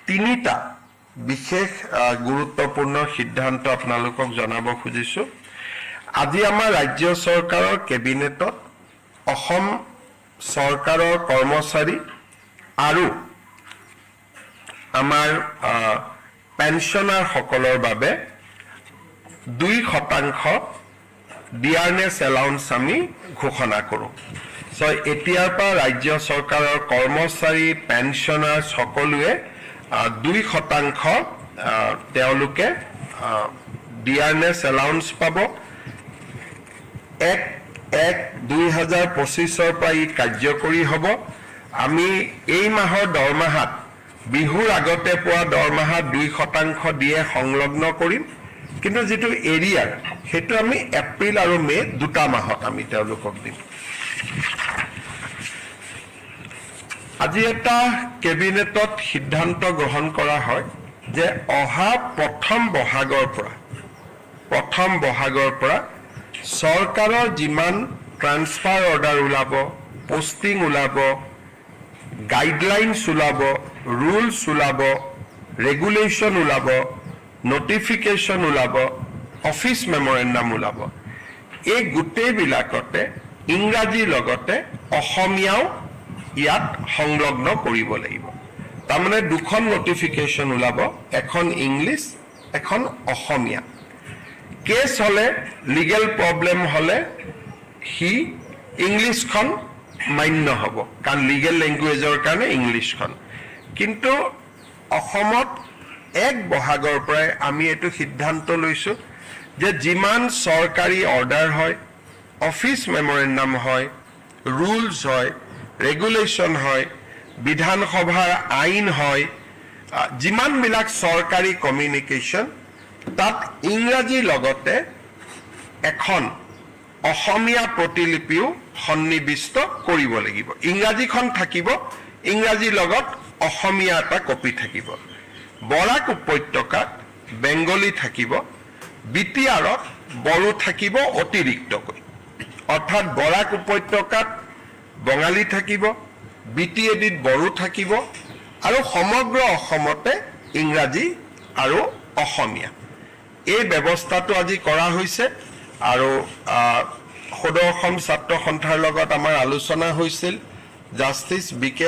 তিনিটা বিশেষ গুৰুত্বপূৰ্ণ সিদ্ধান্ত আপোনালোকক জনাব খুজিছো। আজি আমাৰ ৰাজ্য চৰকাৰৰ কেবিনেটত অসম চৰকাৰৰ কৰ্মচাৰী আৰু আমাৰ পেঞ্চনাৰ সকলৰ বাবে 2% ডিয়াৰনেছ এলাউন্স আমি ঘোষণা কৰোঁ। এতিয়াৰ পৰা ৰাজ্য চৰকাৰৰ কৰ্মচাৰী পেঞ্চনাৰ সকলোৱে 2% তেওঁলোকে ডিয়াৰনেছ এলাউন্স পাব। 1/1/2025 পৰা ই কাৰ্যকৰী হ'ব। আমি এই মাহৰ দৰমহাত বিহুৰ আগতে পোৱা দৰমহাত 2% দিয়ে সংলগ্ন কৰিম, কিন্তু যেটো এৰিয়াৰ সেইটো আমি এপ্ৰিল আৰু মে দুটা মাহত আমি তেওঁলোকক দিম। আজি এটা কেবিনেটত সিদ্ধান্ত গ্ৰহণ কৰা হয় যে অহা প্ৰথম বহাগৰ পৰা চৰকাৰৰ যিমান ট্ৰান্সফাৰ অৰ্ডাৰ ওলাব, পোষ্টিং ওলাব, গাইডলাইনছ ওলাব, ৰুলছ ওলাব, ৰেগুলেশ্যন ওলাব, নটিফিকেশ্যন ওলাব, অফিচ মেমৰেণ্ডাম ওলাব, এই গোটেইবিলাকতে ইংৰাজীৰ লগতে অসমীয়াও ইয়াত সংলগ্ন কৰিব লাগিব। তাৰমানে দুখন নটিফিকেশ্যন ওলাব, এখন ইংলিছ, এখন অসমীয়া। কেছ হলে, লিগেল প্ৰব্লেম হলে সি ইংলিছখন মান্য হ'ব, কাৰণ লিগেল লেংগুৱেজৰ কাৰণে ইংলিছখন। কিন্তু অসমত 1 বহাগৰ পৰাই আমি এইটো সিদ্ধান্ত লৈছো যে যিমান চৰকাৰী অৰ্ডাৰ হয়, অফিচ মেমৰেণ্ডাম হয়, ৰুলছ হয়, ৰেগুলেশ্যন হয়, বিধানসভাৰ আইন হয়, যিমানবিলাক চৰকাৰী কমিউনিকেশ্যন, তাত ইংৰাজীৰ লগতে এখন অসমীয়া প্ৰতিলিপিও সন্নিৱিষ্ট কৰিব লাগিব। ইংৰাজীখন থাকিব, ইংৰাজীৰ লগত অসমীয়া এটা কপি থাকিব। বৰাক উপত্যকাত বেংগলী থাকিব, বিটিআৰত বড়ো থাকিব অতিৰিক্তকৈ। অৰ্থাৎ বৰাক উপত্যকাত বঙালী থাকিব, বিটিএডিত বড়ো থাকিব, আৰু সমগ্ৰ অসমতে ইংৰাজী আৰু অসমীয়া। এই ব্যৱস্থাটো আজি কৰা হৈছে আৰু সদৌ অসম ছাত্ৰ সন্থাৰ লগত আমাৰ আলোচনা হৈছিল। জাষ্টিছ বি কে